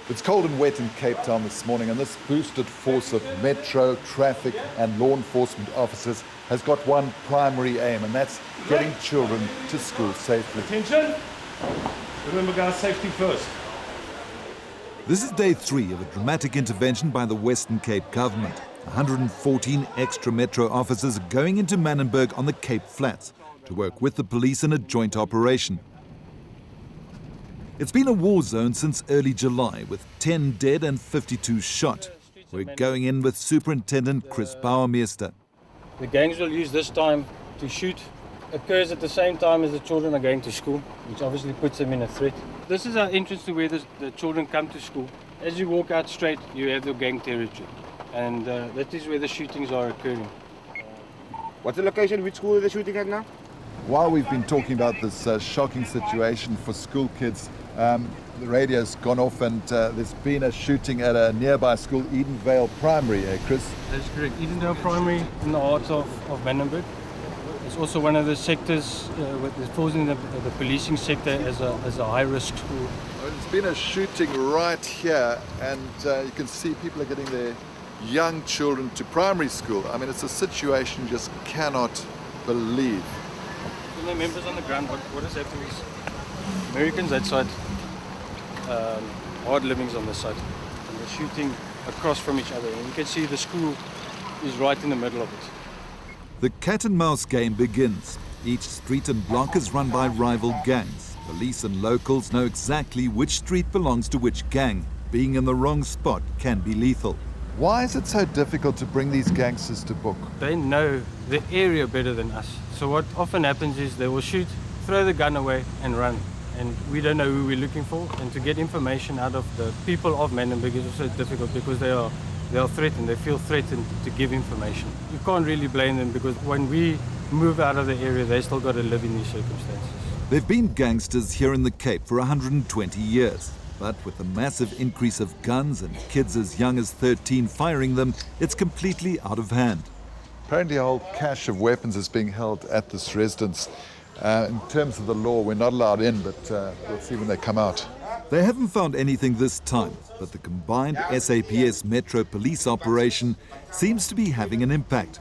It's cold and wet in Cape Town this morning, and this boosted force of metro, traffic and law enforcement officers has got one primary aim, and that's getting children to school safely. Attention! Remember, guys, safety first. This is day 3 of a dramatic intervention by the Western Cape government. 114 extra metro officers are going into Mannenberg on the Cape Flats to work with the police in a joint operation. It's been a war zone since early July, with 10 dead and 52 shot. We're going in with Superintendent Chris Bouwmeester. The gangs will use this time to shoot. Occurs at the same time as the children are going to school, which obviously puts them in a threat. This is our entrance to where the children come to school. As you walk out straight, you have the gang territory, and that is where the shootings are occurring. What's the location? Which school are they shooting at now? While we've been talking about this shocking situation for school kids, the radio's gone off and there's been a shooting at a nearby school, Edenvale Primary, Chris? That's correct. Edenvale Primary in the heart of Mannenberg. It's also one of the sectors that falls in the policing sector as a high-risk school. There's been a shooting right here, and you can see people are getting their young children to primary school. I mean, it's a situation you just cannot believe. The members on the ground, what has happened is Americans that side, hard livings on this side, and they're shooting across from each other, and you can see the school is right in the middle of it. The cat and mouse game begins. Each street and block is run by rival gangs. Police and locals know exactly which street belongs to which gang. Being in the wrong spot can be lethal. Why is it so difficult to bring these gangsters to book? They know the area better than us. So what often happens is they will shoot, throw the gun away and run. And we don't know who we're looking for. And to get information out of the people of Manenberg is also difficult because they are threatened. They feel threatened to give information. You can't really blame them because when we move out of the area, they still got to live in these circumstances. There've been gangsters here in the Cape for 120 years. But with the massive increase of guns and kids as young as 13 firing them, it's completely out of hand. Apparently a whole cache of weapons is being held at this residence. In terms of the law, we're not allowed in, but we'll see when they come out. They haven't found anything this time, but the combined SAPS Metro Police operation seems to be having an impact.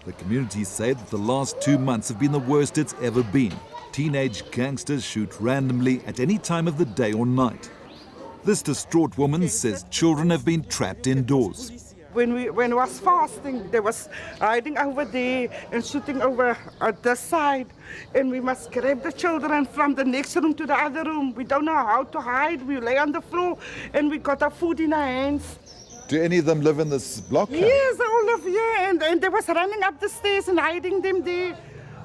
The communities say that the last 2 months have been the worst it's ever been. Teenage gangsters shoot randomly at any time of the day or night. This distraught woman says children have been trapped indoors. When it was fasting, they was hiding over there and shooting over at this side. And we must grab the children from the next room to the other room. We don't know how to hide. We lay on the floor and we got our food in our hands. Do any of them live in this block? Yes, all of you. And they was running up the stairs and hiding them there.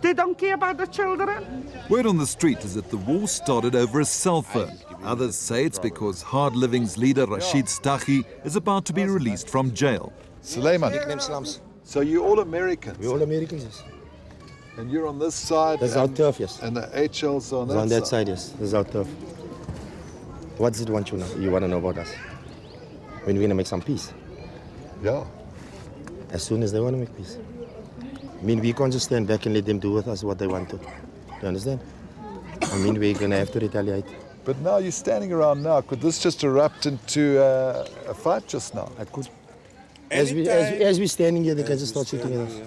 They don't care about the children. Word on the street is that the war started over a cell phone. Others say it's because Hard Living's leader Rashid Staghi is about to be released from jail. Suleiman, Nickname slums. so you're all Americans? We're all Americans, yes. And you're on this side? That's our turf, yes. And the HL's on that On that side, yes. This is our turf. What does it want you know? You want to know about us? When we're going to make some peace. Yeah. As soon as they want to make peace. I mean, we can't just stand back and let them do with us what they want to. Do you understand? I mean, we're going to have to retaliate. But now you're standing around now. Could this just erupt into a fight just now? It could. As we're standing here, they can just start shooting at us.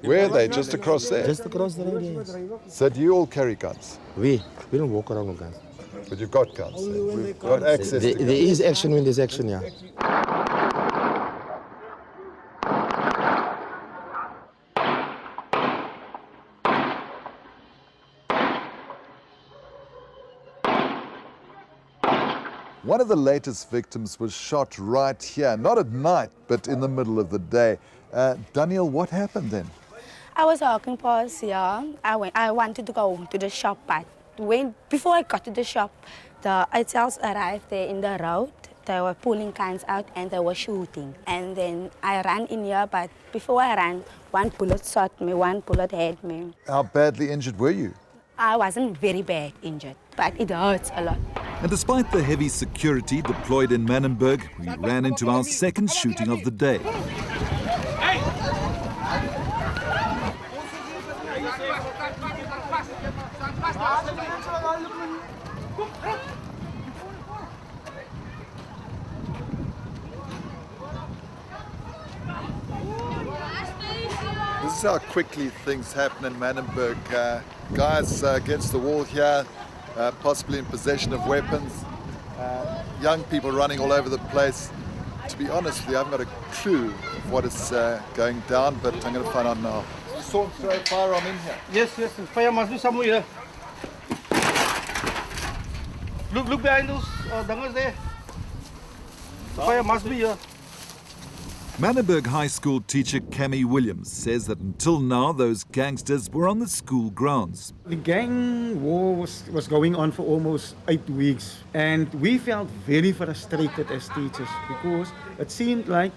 Where are they? Just across there? Just across the road, yes. So do you all carry guns? We don't walk around with guns. But you've got guns. We've got access to There guns. is action when there's action, yeah. One of the latest victims was shot right here, not at night, but in the middle of the day. Daniel, what happened then? I was walking past here. I wanted to go to the shop, but before I got to the shop, the ITLs arrived there in the road. They were pulling guns out and they were shooting. And then I ran in here, but before I ran, one bullet shot me, one bullet hit me. How badly injured were you? I wasn't very bad injured, but it hurts a lot. And despite the heavy security deployed in Manenberg, we ran into our second shooting of the day. This is how quickly things happen in Mannenberg. Guys against the wall here, possibly in possession of weapons. Young people running all over the place. To be honest with you, I haven't got a clue of what is going down, but I'm going to find out now. Saw throw a firearm in here. Yes, the fire must be somewhere here. Look behind those dangers there. The fire must be here. Manenberg High School teacher Cammy Williams says that until now those gangsters were on the school grounds. The gang war was going on for almost 8 weeks, and we felt very frustrated as teachers because it seemed like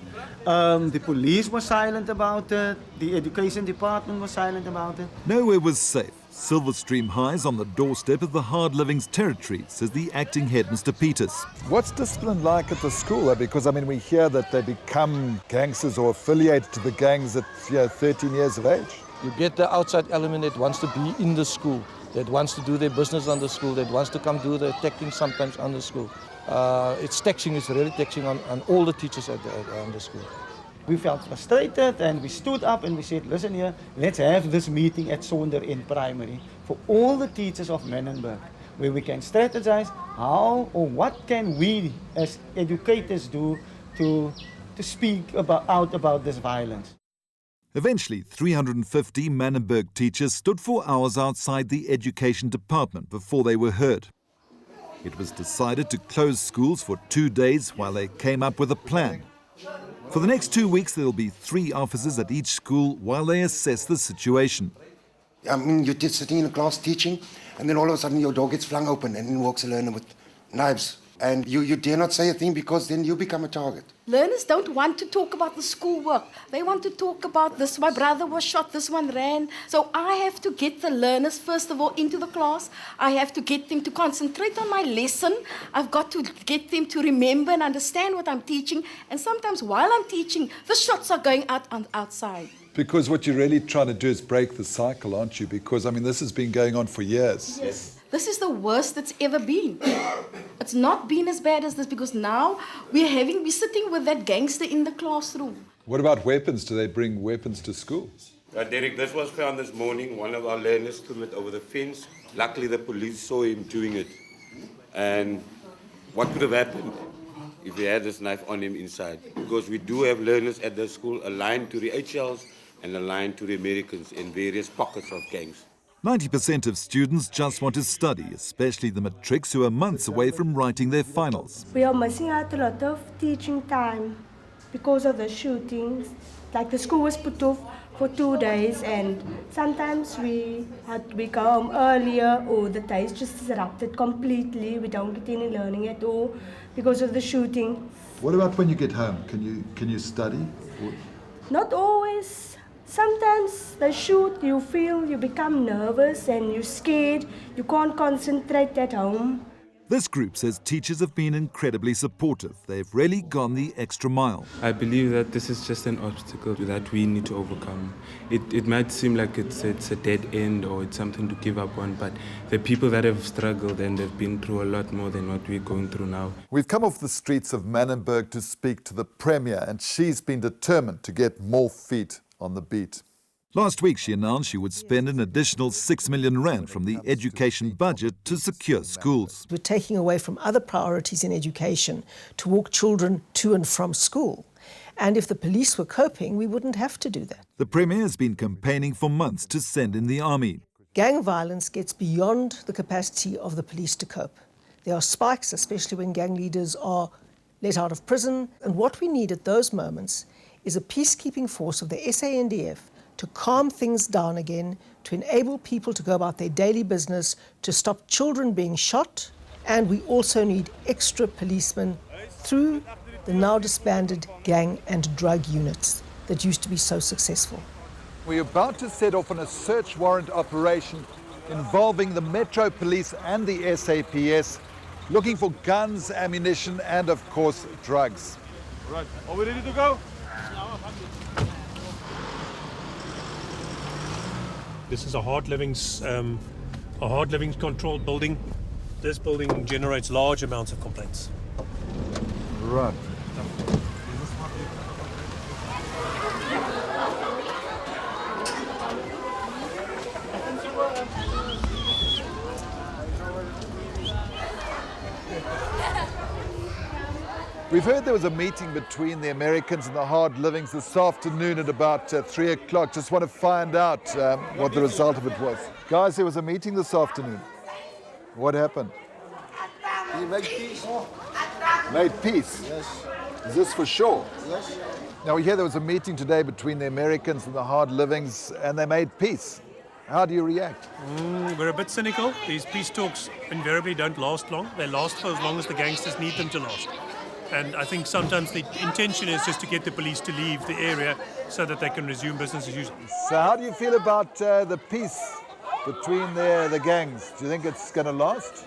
the police was silent about it, the education department was silent about it. Nowhere was safe. Silverstream High's on the doorstep of the hard living's territory, says the acting head, Mr. Peters. What's discipline like at the school? Because, we hear that they become gangsters or affiliated to the gangs at 13 years of age. You get the outside element that wants to be in the school, that wants to do their business on the school, that wants to come do the attacking sometimes on the school. It's taxing, it's really taxing on all the teachers on the school. We felt frustrated and we stood up and we said, listen here, let's have this meeting at Sonder in primary for all the teachers of Manenberg, where we can strategize how or what can we as educators do to speak out about this violence. Eventually, 350 Manenberg teachers stood for hours outside the education department before they were heard. It was decided to close schools for 2 days while they came up with a plan. For the next 2 weeks, there will be 3 officers at each school while they assess the situation. You're just sitting in a class teaching, and then all of a sudden your door gets flung open, and in walks a learner with knives. And you dare not say a thing because then you become a target. Learners don't want to talk about the schoolwork. They want to talk about this, my brother was shot, this one ran. So I have to get the learners, first of all, into the class. I have to get them to concentrate on my lesson. I've got to get them to remember and understand what I'm teaching. And sometimes while I'm teaching, the shots are going out outside. Because what you're really trying to do is break the cycle, aren't you? Because, this has been going on for years. Yes. This is the worst it's ever been. It's not been as bad as this because now we're sitting with that gangster in the classroom. What about weapons? Do they bring weapons to school? Derek, this was found this morning. One of our learners threw it over the fence. Luckily, the police saw him doing it. And what could have happened if he had this knife on him inside? Because we do have learners at the school aligned to the HLs and aligned to the Americans in various pockets of gangs. 90% of students just want to study, especially the matrics who are months away from writing their finals. We are missing out a lot of teaching time because of the shootings. Like the school was put off for 2 days and sometimes we go home earlier or the day is just disrupted completely. We don't get any learning at all because of the shooting. What about when you get home? Can you study? Not always. Sometimes they shoot, you become nervous and you're scared, you can't concentrate at home. This group says teachers have been incredibly supportive. They've really gone the extra mile. I believe that this is just an obstacle that we need to overcome. It might seem like it's a dead end or it's something to give up on, but the people that have struggled and have been through a lot more than what we're going through now. We've come off the streets of Mannenberg to speak to the Premier, and she's been determined to get more feet on the beat. Last week, she announced she would spend an additional 6 million rand from the education budget to secure schools. We're taking away from other priorities in education to walk children to and from school. And if the police were coping, we wouldn't have to do that. The Premier has been campaigning for months to send in the army. Gang violence gets beyond the capacity of the police to cope. There are spikes, especially when gang leaders are let out of prison. And what we need at those moments is a peacekeeping force of the SANDF to calm things down again, to enable people to go about their daily business, to stop children being shot, and we also need extra policemen through the now disbanded gang and drug units that used to be so successful. We're about to set off on a search warrant operation involving the Metro Police and the SAPS, looking for guns, ammunition, and of course, drugs. Right, are we ready to go? This is a hard living controlled building. This building generates large amounts of complaints. Right. We've heard there was a meeting between the Americans and the hard livings this afternoon at about 3 o'clock. Just want to find out what the result of it was. Guys, there was a meeting this afternoon. What happened? We made peace. Made peace? Yes. Is this for sure? Yes. Now we hear there was a meeting today between the Americans and the hard livings and they made peace. How do you react? We're a bit cynical. These peace talks invariably don't last long. They last for as long as the gangsters need them to last. And I think sometimes the intention is just to get the police to leave the area so that they can resume business as usual. So how do you feel about the peace between the gangs? Do you think it's going to last?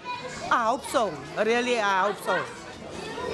I hope so. Really, I hope so.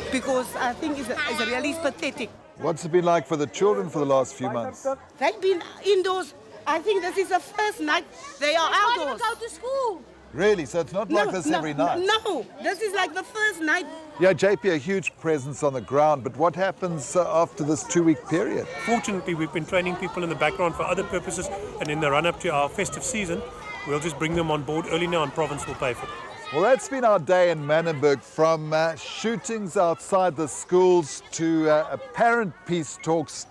Because I think it's really pathetic. What's it been like for the children for the last few months? They've been indoors. I think this is the first night they are outdoors. Go to school. Really? So it's not like this every night? No, this is like the first night. Yeah, JP, a huge presence on the ground, but what happens after this 2-week period? Fortunately, we've been training people in the background for other purposes, and in the run-up to our festive season, we'll just bring them on board early now and Province will pay for it. Well, that's been our day in Mannenberg, from shootings outside the schools to apparent peace talks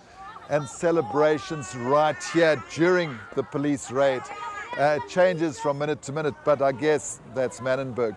and celebrations right here during the police raid. It changes from minute to minute, but I guess that's Mannenberg.